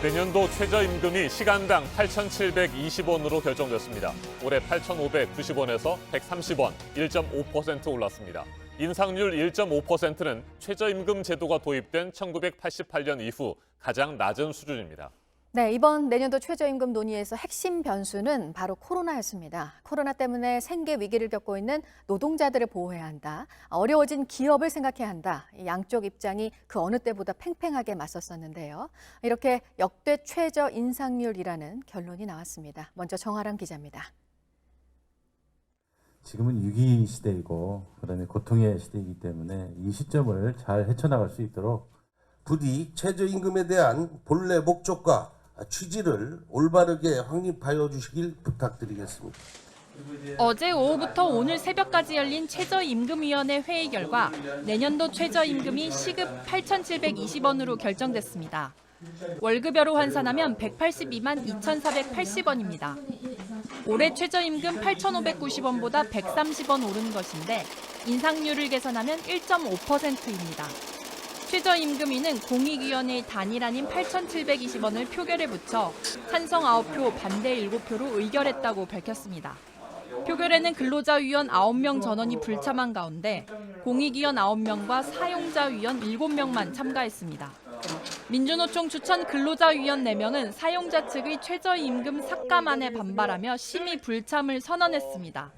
내년도 최저임금이 시간당 8,720원으로 결정됐습니다. 올해 8,590원에서 130원, 1.5% 올랐습니다. 인상률 1.5%는 최저임금 제도가 도입된 1988년 이후 가장 낮은 수준입니다. 네, 이번 내년도 최저임금 논의에서 핵심 변수는 바로 코로나였습니다. 코로나 때문에 생계 위기를 겪고 있는 노동자들을 보호해야 한다. 어려워진 기업을 생각해야 한다. 양쪽 입장이 그 어느 때보다 팽팽하게 맞섰었는데요. 이렇게 역대 최저 인상률이라는 결론이 나왔습니다. 먼저 정아람 기자입니다. 지금은 위기 시대이고 그다음에 고통의 시대이기 때문에 이 시점을 잘 헤쳐나갈 수 있도록 부디 최저임금에 대한 본래 목적과 취지를 올바르게 확립하여 주시길 부탁드리겠습니다. 어제 오후부터 오늘 새벽까지 열린 최저임금위원회 회의 결과 내년도 최저임금이 시급 8,720원으로 결정됐습니다. 월급여로 환산하면 182만 2,480원입니다. 올해 최저임금 8,590원보다 130원 오른 것인데 인상률을 계산하면 1.5%입니다. 최저임금위는 공익위원회의 단일안인 8,720원을 표결에 붙여 찬성 9표, 반대 7표로 의결했다고 밝혔습니다. 표결에는 근로자위원 9명 전원이 불참한 가운데 공익위원 9명과 사용자위원 7명만 참가했습니다. 민주노총 추천 근로자위원 4명은 사용자 측의 최저임금 삭감안에 반발하며 심의 불참을 선언했습니다.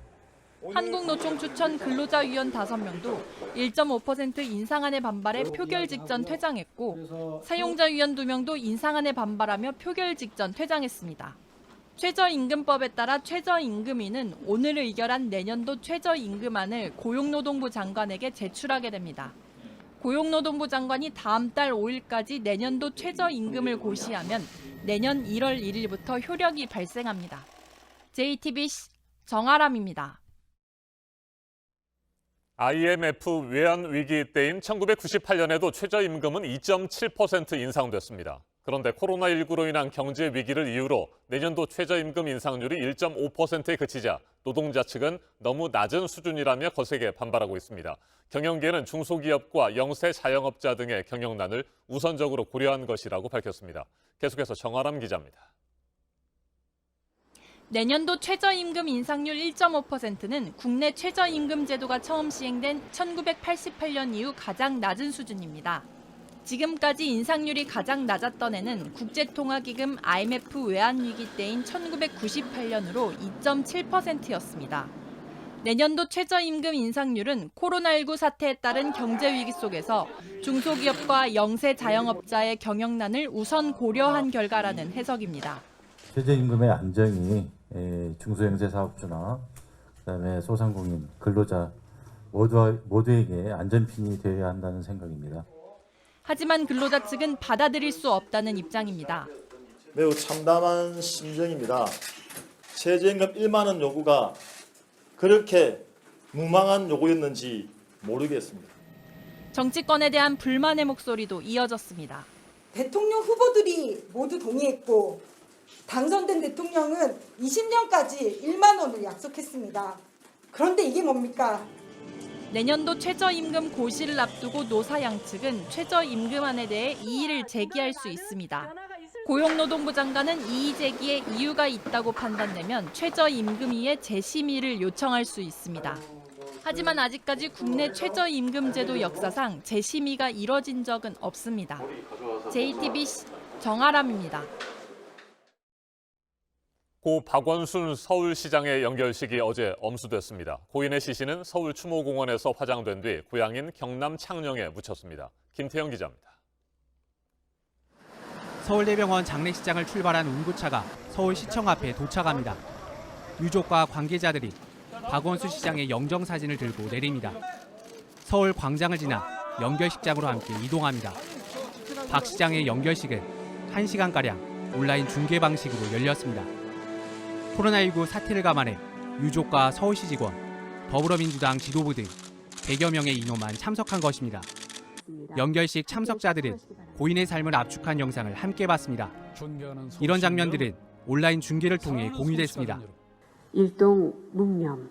한국노총 추천 근로자위원 5명도 1.5% 인상안에 반발해 표결 직전 퇴장했고 사용자위원 2명도 인상안에 반발하며 표결 직전 퇴장했습니다. 최저임금법에 따라 최저임금위는 오늘 의결한 내년도 최저임금안을 고용노동부 장관에게 제출하게 됩니다. 고용노동부 장관이 다음 달 5일까지 내년도 최저임금을 고시하면 내년 1월 1일부터 효력이 발생합니다. JTBC 정아람입니다. IMF 외환 위기 때인 1998년에도 최저임금은 2.7% 인상됐습니다. 그런데 코로나19로 인한 경제 위기를 이유로 내년도 최저임금 인상률이 1.5%에 그치자 노동자 측은 너무 낮은 수준이라며 거세게 반발하고 있습니다. 경영계는 중소기업과 영세 자영업자 등의 경영난을 우선적으로 고려한 것이라고 밝혔습니다. 계속해서 정아람 기자입니다. 내년도 최저임금 인상률 1.5%는 국내 최저임금 제도가 처음 시행된 1988년 이후 가장 낮은 수준입니다. 지금까지 인상률이 가장 낮았던 해는 국제통화기금 IMF 외환위기 때인 1998년으로 2.7%였습니다. 내년도 최저임금 인상률은 코로나19 사태에 따른 경제위기 속에서 중소기업과 영세 자영업자의 경영난을 우선 고려한 결과라는 해석입니다. 최저임금의 안정이 중소형제 사업주나 그다음에 소상공인, 근로자 모두에게 안전핀이 되어야 한다는 생각입니다. 하지만 근로자 측은 받아들일 수 없다는 입장입니다. 매우 참담한 심정입니다. 최저임금 1만 원 요구가 그렇게 무망한 요구였는지 모르겠습니다. 정치권에 대한 불만의 목소리도 이어졌습니다. 대통령 후보들이 모두 동의했고 당선된 대통령은 20년까지 1만 원을 약속했습니다. 그런데 이게 뭡니까? 내년도 최저임금 고시를 앞두고 노사 양측은 최저임금안에 대해 이의를 제기할 수 있습니다. 고용노동부 장관은 이의 제기에 이유가 있다고 판단되면 최저임금위에 재심의를 요청할 수 있습니다. 하지만 아직까지 국내 최저임금 제도 역사상 재심의가 이뤄진 적은 없습니다. JTBC 정아람입니다. 고 박원순 서울시장의 연결식이 어제 엄수됐습니다. 고인의 시신은 서울 추모공원에서 화장된 뒤 고향인 경남 창녕에 묻혔습니다. 김태형 기자입니다. 서울대병원 장례식장을 출발한 운구차가 서울시청 앞에 도착합니다. 유족과 관계자들이 박원순 시장의 영정사진을 들고 내립니다. 서울 광장을 지나 연결식장으로 함께 이동합니다. 박 시장의 연결식은 1시간가량 온라인 중계 방식으로 열렸습니다. 코로나19 사태를 감안해 유족과 서울시 직원, 더불어민주당 지도부 등 100여 명의 인원만 참석한 것입니다. 연결식 참석자들은 고인의 삶을 압축한 영상을 함께 봤습니다. 이런 장면들은 온라인 중계를 통해 공유됐습니다. 일동 묵념.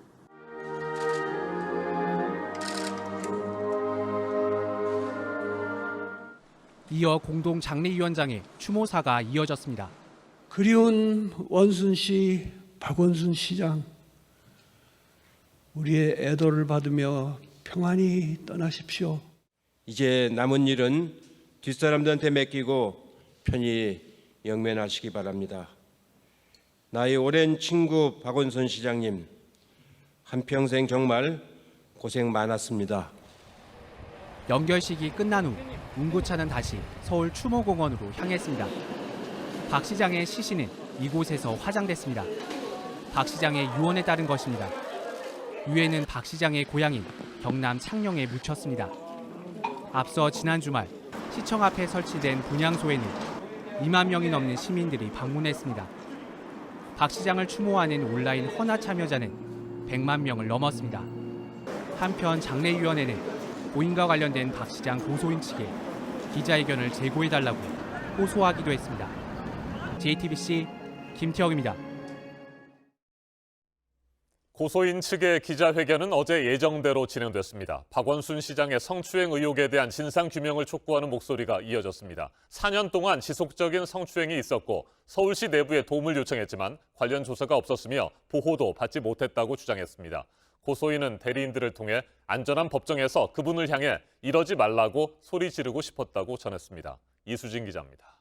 이어 공동 장례위원장의 추모사가 이어졌습니다. 그리운 원순 씨, 박원순 시장, 우리의 애도를 받으며 평안히 떠나십시오. 이제 남은 일은 뒷사람들한테 맡기고 편히 영면하시기 바랍니다. 나의 오랜 친구 박원순 시장님, 한평생 정말 고생 많았습니다. 연결식이 끝난 후 운구차는 다시 서울 추모공원으로 향했습니다. 박 시장의 시신은 이곳에서 화장됐습니다. 박 시장의 유언에 따른 것입니다. 유해는 박 시장의 고향인 경남 창녕에 묻혔습니다. 앞서 지난 주말 시청 앞에 설치된 분향소에는 2만 명이 넘는 시민들이 방문했습니다. 박 시장을 추모하는 온라인 헌화 참여자는 100만 명을 넘었습니다. 한편 장례위원회는 고인과 관련된 박 시장 고소인 측에 기자회견을 제고해달라고 호소하기도 했습니다. JTBC 김태혁입니다. 고소인 측의 기자회견은 어제 예정대로 진행됐습니다. 박원순 시장의 성추행 의혹에 대한 진상규명을 촉구하는 목소리가 이어졌습니다. 4년 동안 지속적인 성추행이 있었고 서울시 내부에 도움을 요청했지만 관련 조사가 없었으며 보호도 받지 못했다고 주장했습니다. 고소인은 대리인들을 통해 안전한 법정에서 그분을 향해 이러지 말라고 소리 지르고 싶었다고 전했습니다. 이수진 기자입니다.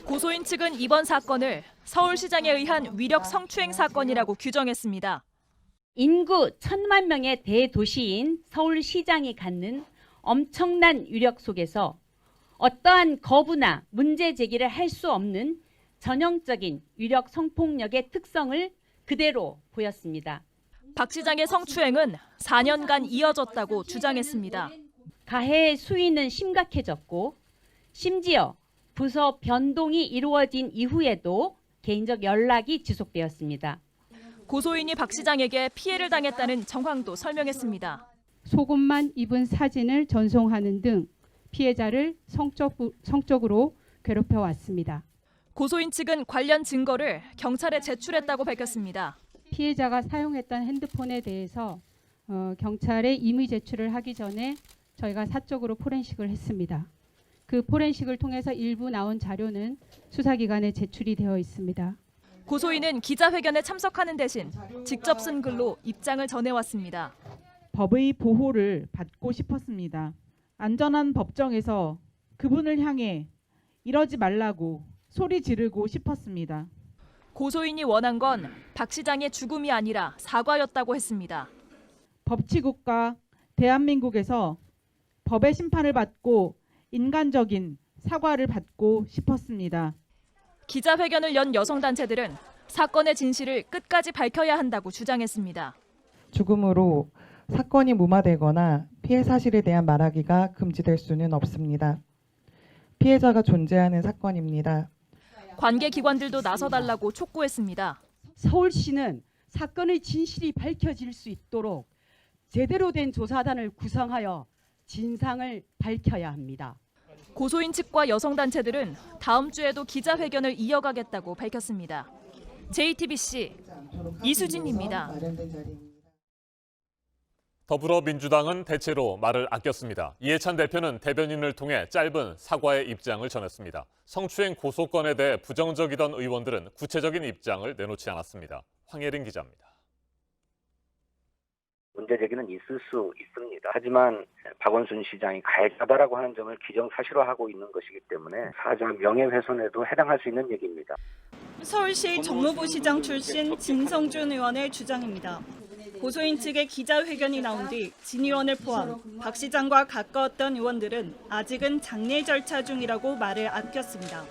고소인 측은 이번 사건을 서울시장에 의한 위력 성추행 사건이라고 규정했습니다. 인구 1,000만 명의 대도시인 서울시장이 갖는 엄청난 위력 속에서 어떠한 거부나 문제 제기를 할 수 없는 전형적인 위력 성폭력의 특성을 그대로 보였습니다. 박 시장의 성추행은 4년간 이어졌다고 주장했습니다. 가해의 수위는 심각해졌고 심지어 부서 변동이 이루어진 이후에도 개인적 연락이 지속되었습니다. 고소인이 박 시장에게 피해를 당했다는 정황도 설명했습니다. 속옷만 입은 사진을 전송하는 등 피해자를 성적으로 괴롭혀왔습니다. 고소인 측은 관련 증거를 경찰에 제출했다고 밝혔습니다. 피해자가 사용했던 핸드폰에 대해서 경찰에 임의 제출을 하기 전에 저희가 사적으로 포렌식을 했습니다. 그 포렌식을 통해서 일부 나온 자료는 수사기관에 제출이 되어 있습니다. 고소인은 기자회견에 참석하는 대신 직접 쓴 글로 입장을 전해왔습니다. 법의 보호를 받고 싶었습니다. 안전한 법정에서 그분을 향해 이러지 말라고 소리 지르고 싶었습니다. 고소인이 원한 건 박 시장의 죽음이 아니라 사과였다고 했습니다. 법치국가 대한민국에서 법의 심판을 받고 인간적인 사과를 받고 싶었습니다. 기자회견을 연 여성단체들은 사건의 진실을 끝까지 밝혀야 한다고 주장했습니다. 죽음으로 사건이 무마되거나 피해 사실에 대한 말하기가 금지될 수는 없습니다. 피해자가 존재하는 사건입니다. 관계기관들도 나서달라고 촉구했습니다. 서울시는 사건의 진실이 밝혀질 수 있도록 제대로 된 조사단을 구성하여 진상을 밝혀야 합니다. 고소인 측과 여성단체들은 다음 주에도 기자회견을 이어가겠다고 밝혔습니다. JTBC 이수진입니다. 더불어민주당은 대체로 말을 아꼈습니다. 이해찬 대표는 대변인을 통해 짧은 사과의 입장을 전했습니다. 성추행 고소건에 대해 부정적이던 의원들은 구체적인 입장을 내놓지 않았습니다. 황예린 기자입니다. 문제 제기는 있을 수 있습니다. 하지만 박원순 시장이 가해자다라고 하는 점을 기정사실화하고 있는 것이기 때문에 사자 명예훼손에도 해당할 수 있는 얘기입니다. 서울시 정무부시장 출신 진성준 의원의 주장입니다. 고소인 측의 기자회견이 나온 뒤 진 의원을 포함 박 시장과 가까웠던 의원들은 아직은 장례 절차 중이라고 말을 아꼈습니다.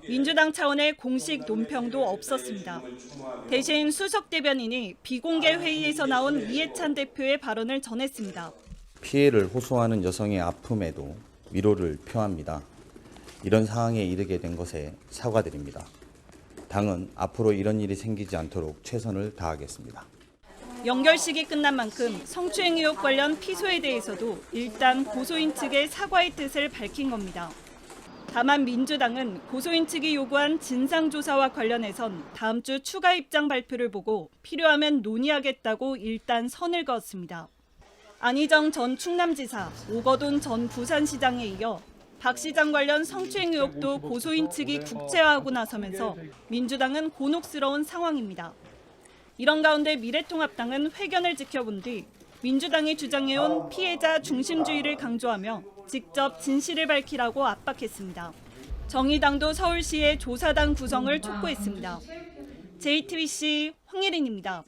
민주당 차원의 공식 논평도 없었습니다. 대신 수석 대변인이 비공개 회의에서 나온 이해찬 대표의 발언을 전했습니다. 피해를 호소하는 여성의 아픔에도 위로를 표합니다. 이런 상황에 이르게 된 것에 사과드립니다. 당은 앞으로 이런 일이 생기지 않도록 최선을 다하겠습니다. 연결식이 끝난 만큼 성추행 의혹 관련 피소에 대해서도 일단 고소인 측의 사과의 뜻을 밝힌 겁니다. 다만 민주당은 고소인 측이 요구한 진상조사와 관련해선 다음 주 추가 입장 발표를 보고 필요하면 논의하겠다고 일단 선을 그었습니다. 안희정 전 충남지사, 오거돈 전 부산시장에 이어 박 시장 관련 성추행 의혹도 고소인 측이 국제화하고 나서면서 민주당은 곤혹스러운 상황입니다. 이런 가운데 미래통합당은 회견을 지켜본 뒤 민주당이 주장해온 피해자 중심주의를 강조하며 직접 진실을 밝히라고 압박했습니다. 정의당도 서울시의 조사단 구성을 촉구했습니다. JTBC 황예린입니다.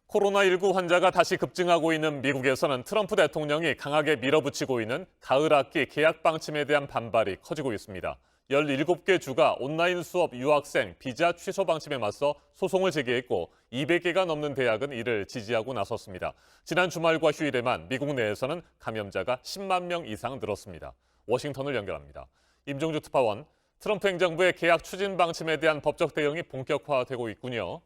코로나19 환자가 다시 급증하고 있는 미국에서는 트럼프 대통령이 강하게 밀어붙이고 있는 가을 학기 개학 방침에 대한 반발이 커지고 있습니다. 17개 주가 온라인 수업 유학생 비자 취소 방침에 맞서 소송을 제기했고 200개가 넘는 대학은 이를 지지하고 나섰습니다. 지난 주말과 휴일에만 미국 내에서는 감염자가 10만 명 이상 늘었습니다. 워싱턴을 연결합니다. 임종주 특파원, 트럼프 행정부의 개학 추진 방침에 대한 법적 대응이 본격화되고 있군요.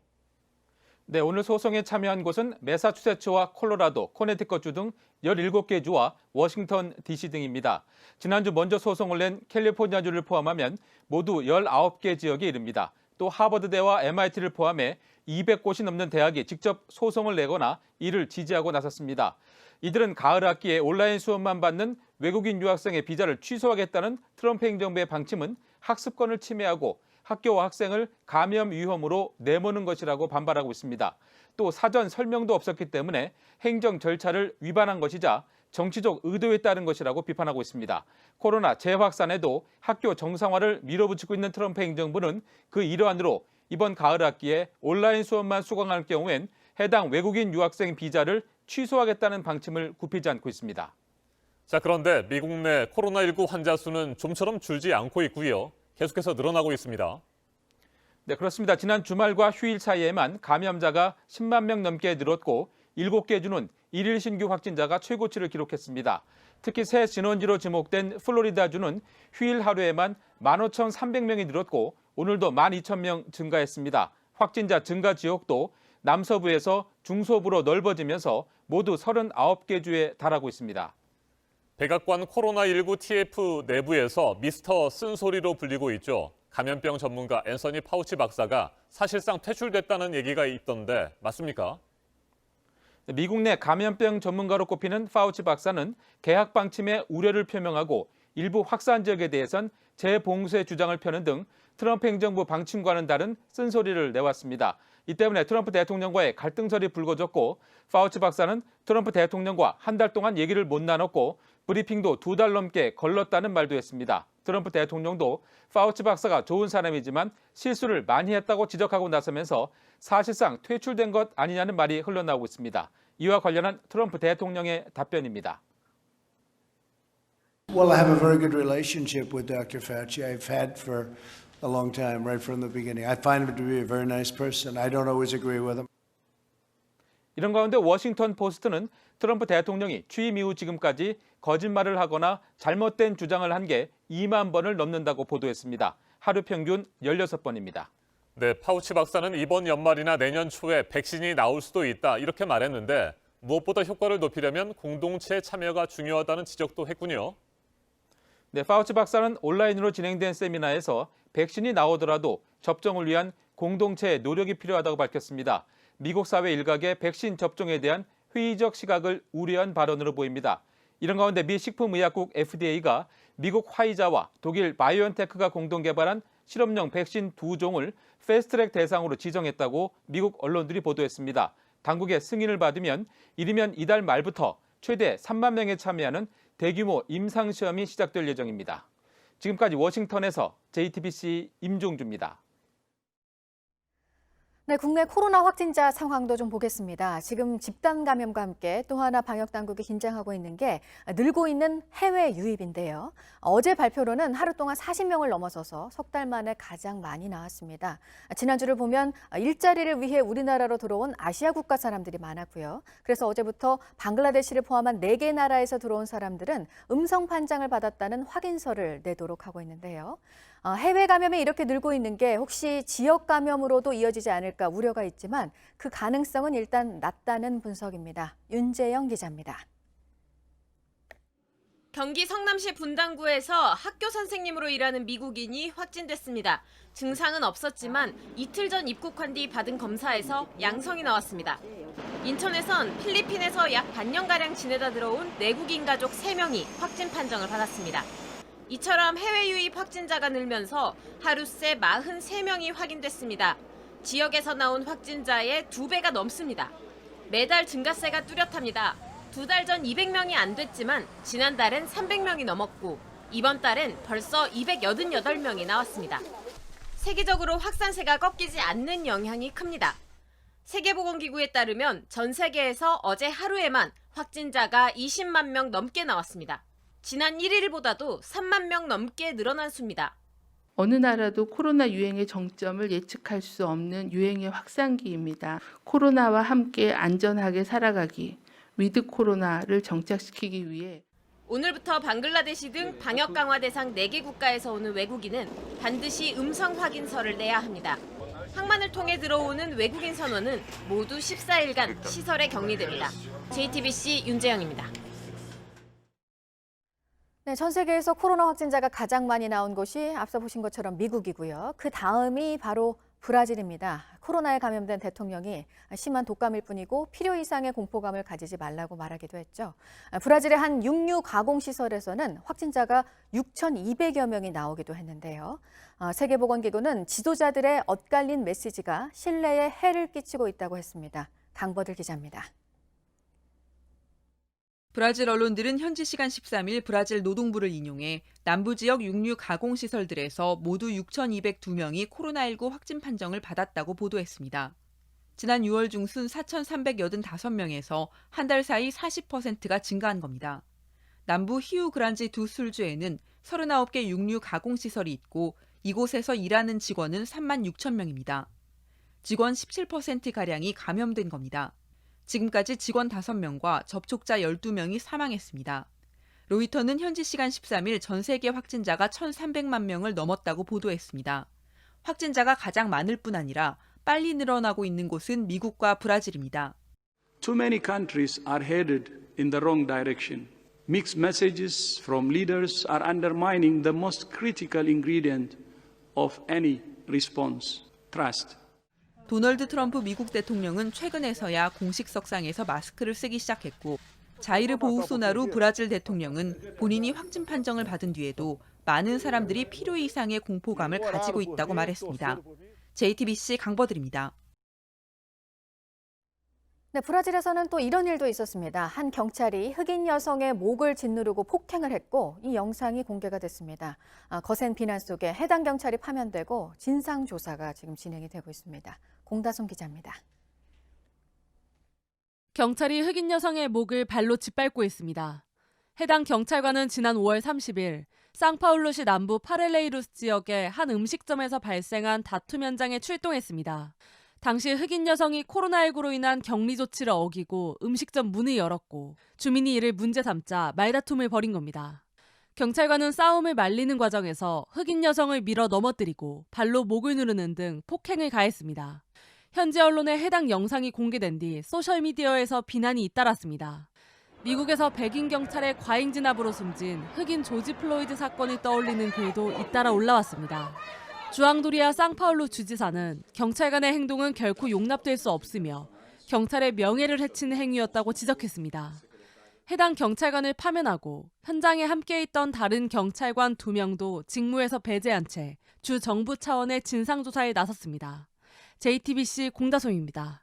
네, 오늘 소송에 참여한 곳은 매사추세츠와 콜로라도, 코네티컷주 등 17개 주와 워싱턴 DC 등입니다. 지난주 먼저 소송을 낸 캘리포니아주를 포함하면 모두 19개 지역에 이릅니다. 또 하버드대와 MIT를 포함해 200곳이 넘는 대학이 직접 소송을 내거나 이를 지지하고 나섰습니다. 이들은 가을 학기에 온라인 수업만 받는 외국인 유학생의 비자를 취소하겠다는 트럼프 행정부의 방침은 학습권을 침해하고 학교와 학생을 감염 위험으로 내모는 것이라고 반발하고 있습니다. 또 사전 설명도 없었기 때문에 행정 절차를 위반한 것이자 정치적 의도에 따른 것이라고 비판하고 있습니다. 코로나 재확산에도 학교 정상화를 밀어붙이고 있는 트럼프 행정부는 그 일환으로 이번 가을 학기에 온라인 수업만 수강할 경우엔 해당 외국인 유학생 비자를 취소하겠다는 방침을 굽히지 않고 있습니다. 자, 그런데 미국 내 코로나19 환자 수는 좀처럼 줄지 않고 있고요. 계속해서 늘어나고 있습니다. 네, 그렇습니다. 지난 주말과 휴일 사이에만 감염자가 10만 명 넘게 늘었고 7개 주는 1일 신규 확진자가 최고치를 기록했습니다. 특히 새 진원지로 지목된 플로리다주는 휴일 하루에만 15,300명이 늘었고 오늘도 12,000명 증가했습니다. 확진자 증가 지역도 남서부에서 중서부로 넓어지면서 모두 39개 주에 달하고 있습니다. 백악관 코로나19 TF 내부에서 미스터 쓴소리로 불리고 있죠. 감염병 전문가 앤서니 파우치 박사가 사실상 퇴출됐다는 얘기가 있던데 맞습니까? 미국 내 감염병 전문가로 꼽히는 파우치 박사는 개학 방침에 우려를 표명하고 일부 확산 지역에 대해선 재봉쇄 주장을 펴는 등 트럼프 행정부 방침과는 다른 쓴소리를 내왔습니다. 이 때문에 트럼프 대통령과의 갈등설이 불거졌고 파우치 박사는 트럼프 대통령과 한 달 동안 얘기를 못 나눴고 브리핑도 2달 넘게 걸렀다는 말도 했습니다. 트럼프 대통령도 파우치 박사가 좋은 사람이지만 실수를 많이 했다고 지적하고 나서면서 사실상 퇴출된 것 아니냐는 말이 흘러나오고 있습니다. 이와 관련한 트럼프 대통령의 답변입니다. Well, I have a very good relationship with Dr. Fauci. I've had for a long time, right from the beginning. I find him to be a very nice person. I don't always agree with him. 이런 가운데 워싱턴 포스트는 트럼프 대통령이 취임 이후 지금까지 거짓말을 하거나 잘못된 주장을 한 게 2만 번을 넘는다고 보도했습니다. 하루 평균 16번입니다. 네, 파우치 박사는 이번 연말이나 내년 초에 백신이 나올 수도 있다 이렇게 말했는데 무엇보다 효과를 높이려면 공동체 참여가 중요하다는 지적도 했군요. 네, 파우치 박사는 온라인으로 진행된 세미나에서 백신이 나오더라도 접종을 위한 공동체의 노력이 필요하다고 밝혔습니다. 미국 사회 일각의 백신 접종에 대한 회의적 시각을 우려한 발언으로 보입니다. 이런 가운데 미 식품의약국 FDA가 미국 화이자와 독일 바이오엔테크가 공동 개발한 실험용 백신 2종을 패스트트랙 대상으로 지정했다고 미국 언론들이 보도했습니다. 당국의 승인을 받으면 이르면 이달 말부터 최대 3만 명에 참여하는 대규모 임상시험이 시작될 예정입니다. 지금까지 워싱턴에서 JTBC 임종주입니다. 네, 국내 코로나 확진자 상황도 좀 보겠습니다. 지금 집단 감염과 함께 또 하나 방역 당국이 긴장하고 있는 게 늘고 있는 해외 유입인데요. 어제 발표로는 하루 동안 40명을 넘어서서 석 달 만에 가장 많이 나왔습니다. 지난주를 보면 일자리를 위해 우리나라로 들어온 아시아 국가 사람들이 많았고요. 그래서 어제부터 방글라데시를 포함한 4개 나라에서 들어온 사람들은 음성 판정을 받았다는 확인서를 내도록 하고 있는데요. 해외 감염이 이렇게 늘고 있는 게 혹시 지역 감염으로도 이어지지 않을까 우려가 있지만 그 가능성은 일단 낮다는 분석입니다. 윤재영 기자입니다. 경기 성남시 분당구에서 학교 선생님으로 일하는 미국인이 확진됐습니다. 증상은 없었지만 이틀 전 입국한 뒤 받은 검사에서 양성이 나왔습니다. 인천에선 필리핀에서 약 반년가량 지내다 들어온 내국인 가족 3명이 확진 판정을 받았습니다. 이처럼 해외 유입 확진자가 늘면서 하루 새 43명이 확인됐습니다. 지역에서 나온 확진자의 2배가 넘습니다. 매달 증가세가 뚜렷합니다. 2달 전 200명이 안 됐지만 지난달엔 300명이 넘었고 이번 달엔 벌써 288명이 나왔습니다. 세계적으로 확산세가 꺾이지 않는 영향이 큽니다. 세계보건기구에 따르면 전 세계에서 어제 하루에만 확진자가 20만 명 넘게 나왔습니다. 지난 1일보다도 3만 명 넘게 늘어난 수입니다. 어느 나라도 코로나 유행의 정점을 예측할 수 없는 유행의 확산기입니다. 코로나와 함께 안전하게 살아가기, 위드 코로나를 정착시키기 위해 오늘부터 방글라데시 등 방역 강화 대상 4개 국가에서 오는 외국인은 반드시 음성 확인서를 내야 합니다. 항만을 통해 들어오는 외국인 선원은 모두 14일간 시설에 격리됩니다. JTBC 윤재영입니다. 네, 전 세계에서 코로나 확진자가 가장 많이 나온 곳이 앞서 보신 것처럼 미국이고요. 그 다음이 바로 브라질입니다. 코로나에 감염된 대통령이 심한 독감일 뿐이고 필요 이상의 공포감을 가지지 말라고 말하기도 했죠. 브라질의 한 육류 가공시설에서는 확진자가 6,200여 명이 나오기도 했는데요. 세계보건기구는 지도자들의 엇갈린 메시지가 신뢰에 해를 끼치고 있다고 했습니다. 강버들 기자입니다. 브라질 언론들은 현지 시간 13일 브라질 노동부를 인용해 남부 지역 육류 가공시설들에서 모두 6,202명이 코로나19 확진 판정을 받았다고 보도했습니다. 지난 6월 중순 4,385명에서 한 달 사이 40%가 증가한 겁니다. 남부 히우그란지 두 술주에는 39개 육류 가공시설이 있고 이곳에서 일하는 직원은 3만 6천 명입니다. 직원 17%가량이 감염된 겁니다. 지금까지 직원 5명과 접촉자 12명이 사망했습니다. 로이터는 현지 시간 13일 전 세계 확진자가 1,300만 명을 넘었다고 보도했습니다. 확진자가 가장 많을 뿐 아니라 빨리 늘어나고 있는 곳은 미국과 브라질입니다. Too many countries are headed in the wrong direction. Mixed messages from leaders are undermining the most critical ingredient of any response, trust. 도널드 트럼프 미국 대통령은 최근에서야 공식 석상에서 마스크를 쓰기 시작했고 자이르 보우소나루 브라질 대통령은 본인이 확진 판정을 받은 뒤에도 많은 사람들이 필요 이상의 공포감을 가지고 있다고 말했습니다. JTBC 강버들입니다. 네, 브라질에서는 또 이런 일도 있었습니다. 한 경찰이 흑인 여성의 목을 짓누르고 폭행을 했고 이 영상이 공개가 됐습니다. 거센 비난 속에 해당 경찰이 파면되고 진상조사가 지금 진행이 되고 있습니다. 공다솜 기자입니다. 경찰이 흑인 여성의 목을 발로 짓밟고 있습니다. 해당 경찰관은 지난 5월 30일 상파울루시 남부 파렐레이루스 지역의 한 음식점에서 발생한 다툼 현장에 출동했습니다. 당시 흑인 여성이 코로나19로 인한 격리 조치를 어기고 음식점 문을 열었고 주민이 이를 문제 삼자 말다툼을 벌인 겁니다. 경찰관은 싸움을 말리는 과정에서 흑인 여성을 밀어 넘어뜨리고 발로 목을 누르는 등 폭행을 가했습니다. 현지 언론에 해당 영상이 공개된 뒤 소셜미디어에서 비난이 잇따랐습니다. 미국에서 백인 경찰의 과잉 진압으로 숨진 흑인 조지 플로이드 사건을 떠올리는 글도 잇따라 올라왔습니다. 주앙도리아 상파울루 주지사는 경찰관의 행동은 결코 용납될 수 없으며 경찰의 명예를 해치는 행위였다고 지적했습니다. 해당 경찰관을 파면하고 현장에 함께 있던 다른 경찰관 2명도 직무에서 배제한 채 주 정부 차원의 진상조사에 나섰습니다. JTBC 공다솜입니다.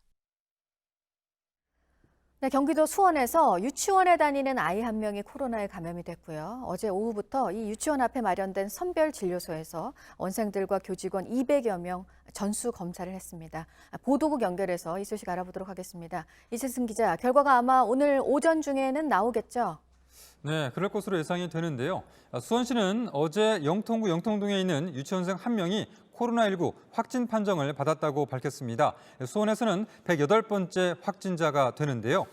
네, 경기도 수원에서 유치원에 다니는 아이 한 명이 코로나에 감염이 됐고요. 어제 오후부터 이 유치원 앞에 마련된 선별진료소에서 원생들과 교직원 200여 명 전수 검사를 했습니다. 보도국 연결해서 이 소식 알아보도록 하겠습니다. 이세승 기자, 결과가 아마 오늘 오전 중에는 나오겠죠? 네, 그럴 것으로 예상이 되는데요. 수원시는 어제 영통구 영통동에 있는 유치원생 1명이 코로나19 확진 판정을 받았다고 밝혔습니다. 수원에서는 108번째 확진자가 되는데요.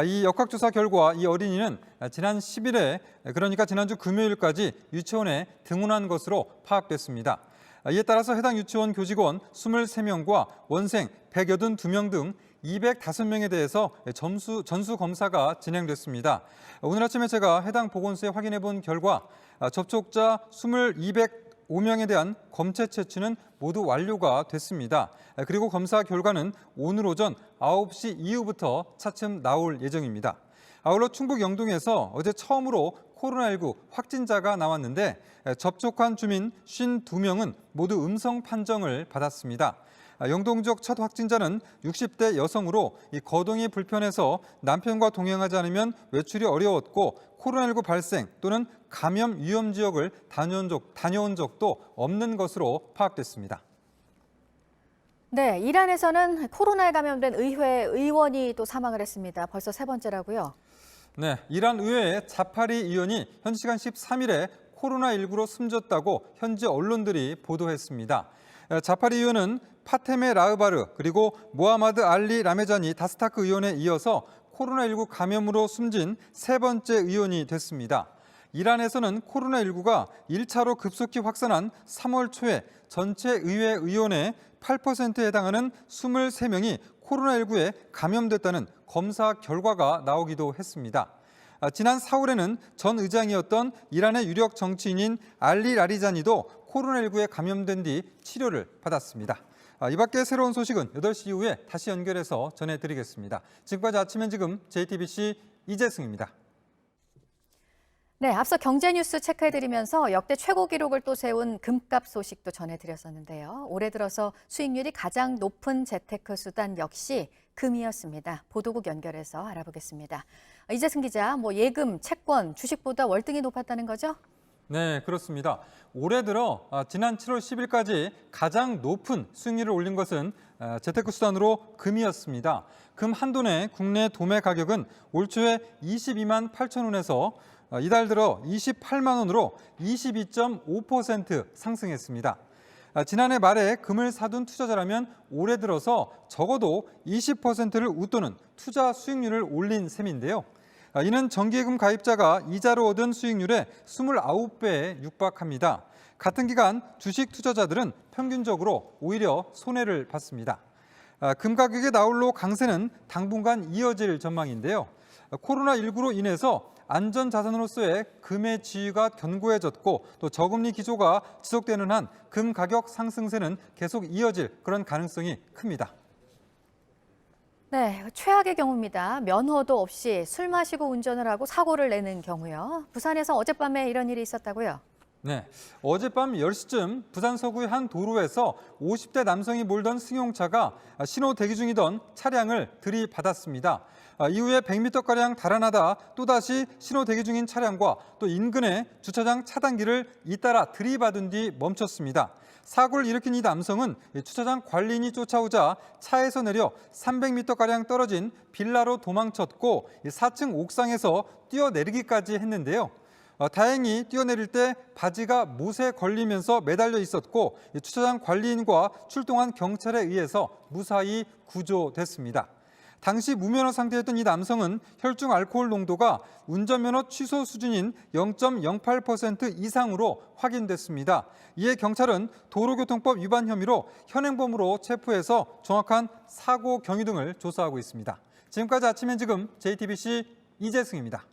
이 역학조사 결과 이 어린이는 지난 10일에 그러니까 지난주 금요일까지 유치원에 등원한 것으로 파악됐습니다. 이에 따라서 해당 유치원 교직원 23명과 원생 182명 등 205명에 대해서 전수 검사가 진행됐습니다. 오늘 아침에 제가 해당 보건소에 확인해 본 결과 접촉자 250 15명에 대한 검체 채취는 모두 완료가 됐습니다. 그리고 검사 결과는 오늘 오전 9시 이후부터 차츰 나올 예정입니다. 아울러 충북 영동에서 어제 처음으로 코로나19 확진자가 나왔는데 접촉한 주민 52명은 모두 음성 판정을 받았습니다. 영동 지역 첫 확진자는 60대 여성으로 거동이 불편해서 남편과 동행하지 않으면 외출이 어려웠고 코로나19 발생 또는 감염 위험 지역을 다녀온 적도 없는 것으로 파악됐습니다. 네, 이란에서는 코로나에 감염된 의회 의원이 또 사망을 했습니다. 벌써 세 번째라고요. 네, 이란 의회의 자파리 의원이 현지 시간 13일에 코로나19로 숨졌다고 현지 언론들이 보도했습니다. 자파리 의원은 파테메 라흐바르 그리고 모하마드 알리 라메자니 다스타크 의원에 이어서 코로나19 감염으로 숨진 세 번째 의원이 됐습니다. 이란에서는 코로나19가 1차로 급속히 확산한 3월 초에 전체 의회 의원의 8%에 해당하는 23명이 코로나19에 감염됐다는 검사 결과가 나오기도 했습니다. 지난 4월에는 전 의장이었던 이란의 유력 정치인인 알리 라리자니도 코로나19에 감염된 뒤 치료를 받았습니다. 이 밖에 새로운 소식은 8시 이후에 다시 연결해서 전해드리겠습니다. 지금까지 아침 현지금 JTBC 이재승입니다. 네, 앞서 경제 뉴스 체크해드리면서 역대 최고 기록을 또 세운 금값 소식도 전해드렸었는데요. 올해 들어서 수익률이 가장 높은 재테크 수단 역시 금이었습니다. 보도국 연결해서 알아보겠습니다. 이재승 기자, 예금, 채권, 주식보다 월등히 높았다는 거죠? 네, 그렇습니다. 올해 들어 지난 7월 10일까지 가장 높은 수익률을 올린 것은 재테크 수단으로 금이었습니다. 금 한 돈의 국내 도매 가격은 올 초에 22만 8천 원에서 이달 들어 28만 원으로 22.5% 상승했습니다. 지난해 말에 금을 사둔 투자자라면 올해 들어서 적어도 20%를 웃도는 투자 수익률을 올린 셈인데요. 이는 정기예금 가입자가 이자로 얻은 수익률의 29배에 육박합니다. 같은 기간 주식 투자자들은 평균적으로 오히려 손해를 봤습니다. 금 가격의 나홀로 강세는 당분간 이어질 전망인데요. 코로나19로 인해서 안전자산으로서의 금의 지위가 견고해졌고 또 저금리 기조가 지속되는 한 금 가격 상승세는 계속 이어질 그런 가능성이 큽니다. 네, 최악의 경우입니다. 면허도 없이 술 마시고 운전을 하고 사고를 내는 경우요. 부산에서 어젯밤에 이런 일이 있었다고요? 네, 어젯밤 10시쯤 부산 서구의 한 도로에서 50대 남성이 몰던 승용차가 신호 대기 중이던 차량을 들이받았습니다. 이후에 100m가량 달아나다 또다시 신호 대기 중인 차량과 또 인근의 주차장 차단기를 잇따라 들이받은 뒤 멈췄습니다. 사고를 일으킨 이 남성은 주차장 관리인이 쫓아오자 차에서 내려 300m가량 떨어진 빌라로 도망쳤고 4층 옥상에서 뛰어내리기까지 했는데요. 다행히 뛰어내릴 때 바지가 못에 걸리면서 매달려 있었고 주차장 관리인과 출동한 경찰에 의해서 무사히 구조됐습니다. 당시 무면허 상태였던 이 남성은 혈중 알코올 농도가 운전면허 취소 수준인 0.08% 이상으로 확인됐습니다. 이에 경찰은 도로교통법 위반 혐의로 현행범으로 체포해서 정확한 사고 경위 등을 조사하고 있습니다. 지금까지 아침 현지금 JTBC 이재승입니다.